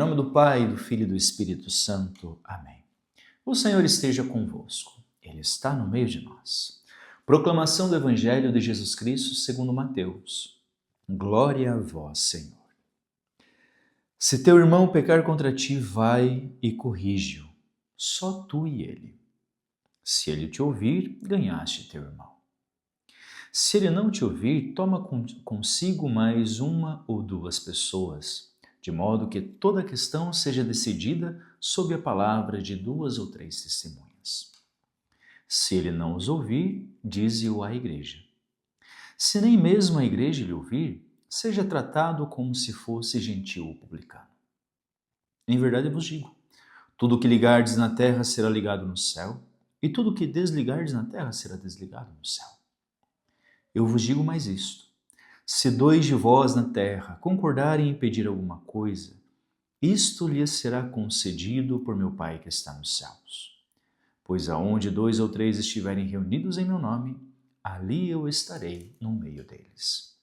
nome do Pai, do Filho e do Espírito Santo. Amém. O Senhor esteja convosco. Ele está no meio de nós. Proclamação do Evangelho de Jesus Cristo segundo Mateus. Glória a vós, Senhor. Se teu irmão pecar contra ti, vai e corrige-o, só tu e ele. Se ele te ouvir, ganhaste teu irmão. Se ele não te ouvir, toma consigo mais uma ou duas pessoas, de modo que toda a questão seja decidida sob a palavra de 2 ou 3 testemunhas. Se ele não os ouvir, dize-o à igreja. Se nem mesmo a igreja lhe ouvir, seja tratado como se fosse gentil ou publicano. Em verdade eu vos digo, tudo o que ligardes na terra será ligado no céu, e tudo o que desligardes na terra será desligado no céu. Eu vos digo mais isto, se 2 de vós na terra concordarem em pedir alguma coisa, isto lhes será concedido por meu Pai que está nos céus. Pois aonde 2 ou 3 estiverem reunidos em meu nome, ali eu estarei no meio deles.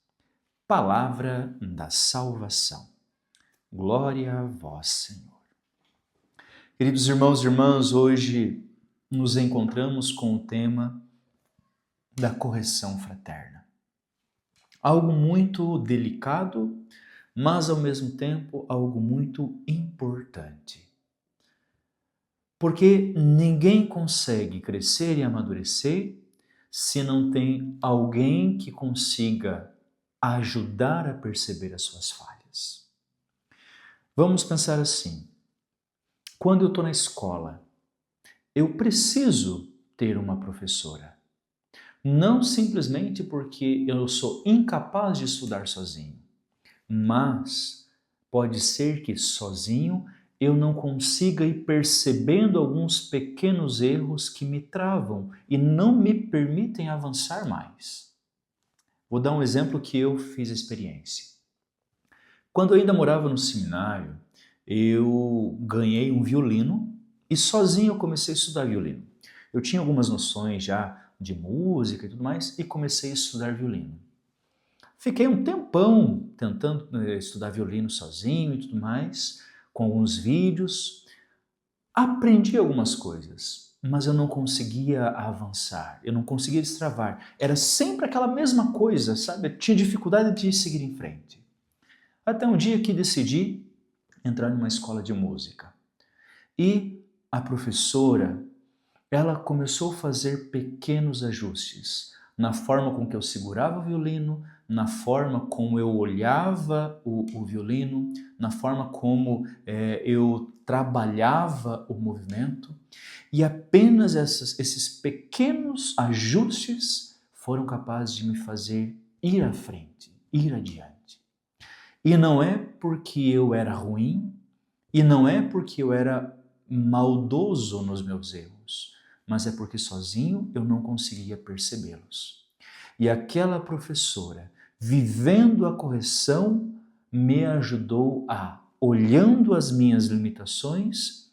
Palavra da salvação. Glória a vós, Senhor. Queridos irmãos e irmãs, hoje nos encontramos com o tema da correção fraterna. Algo muito delicado, mas ao mesmo tempo algo muito importante. Porque ninguém consegue crescer e amadurecer se não tem alguém que consiga ajudar a perceber as suas falhas. Vamos pensar assim, quando eu estou na escola, eu preciso ter uma professora. Não simplesmente porque eu sou incapaz de estudar sozinho, mas pode ser que sozinho eu não consiga ir percebendo alguns pequenos erros que me travam e não me permitem avançar mais. Vou dar um exemplo que eu fiz experiência. Quando eu ainda morava no seminário, eu ganhei um violino e sozinho eu comecei a estudar violino. Eu tinha algumas noções já de música e tudo mais, e comecei a estudar violino. Fiquei um tempão tentando estudar violino sozinho e tudo mais, com alguns vídeos. Aprendi algumas coisas, mas eu não conseguia avançar, eu não conseguia destravar. Era sempre aquela mesma coisa, sabe? Eu tinha dificuldade de seguir em frente. Até um dia que decidi entrar numa escola de música. E a professora, ela começou a fazer pequenos ajustes na forma com que eu segurava o violino, na forma como eu olhava o violino, na forma como eu trabalhava o movimento. E apenas esses pequenos ajustes foram capazes de me fazer ir à frente, ir adiante. E não é porque eu era ruim, e não é porque eu era maldoso nos meus erros, mas é porque sozinho eu não conseguia percebê-los. E aquela professora, vivendo a correção, me ajudou olhando as minhas limitações,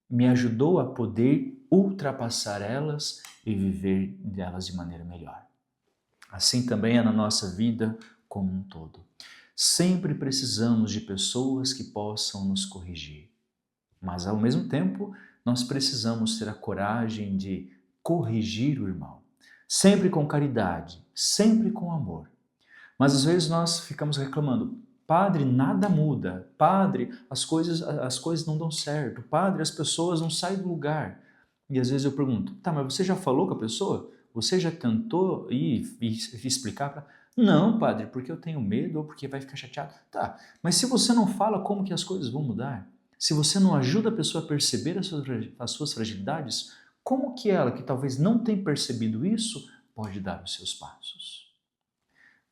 me ajudou a poder ultrapassar elas e viver delas de maneira melhor. Assim também é na nossa vida como um todo. Sempre precisamos de pessoas que possam nos corrigir. Mas, ao mesmo tempo, nós precisamos ter a coragem de corrigir o irmão. Sempre com caridade, sempre com amor. Mas, às vezes, nós ficamos reclamando. Padre, nada muda. Padre, as coisas não dão certo. Padre, as pessoas não saem do lugar. E, às vezes, eu pergunto, tá, mas você já falou com a pessoa? Você já tentou ir e explicar para... Não, padre, porque eu tenho medo ou porque vai ficar chateado. Tá, mas se você não fala, como que as coisas vão mudar? Se você não ajuda a pessoa a perceber as suas fragilidades, como que ela, que talvez não tenha percebido isso, pode dar os seus passos?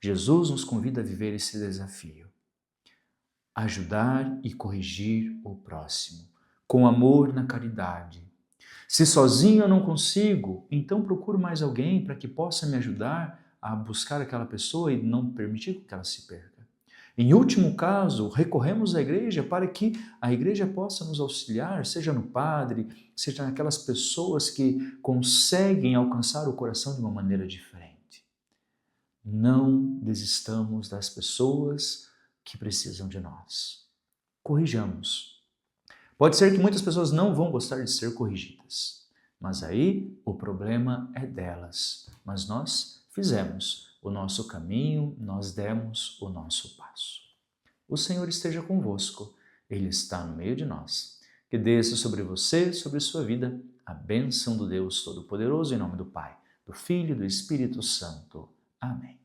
Jesus nos convida a viver esse desafio. Ajudar e corrigir o próximo, com amor na caridade. Se sozinho eu não consigo, então procuro mais alguém para que possa me ajudar a buscar aquela pessoa e não permitir que ela se perca. Em último caso, recorremos à igreja para que a igreja possa nos auxiliar, seja no padre, seja naquelas pessoas que conseguem alcançar o coração de uma maneira diferente. Não desistamos das pessoas que precisam de nós. corrijamos. Pode ser que muitas pessoas não vão gostar de ser corrigidas, mas aí o problema é delas. Mas nós fizemos o nosso caminho, nós demos o nosso passo. O Senhor esteja convosco, Ele está no meio de nós. Que desça sobre você, sobre sua vida, a bênção do Deus Todo-Poderoso, em nome do Pai, do Filho e do Espírito Santo. Amém.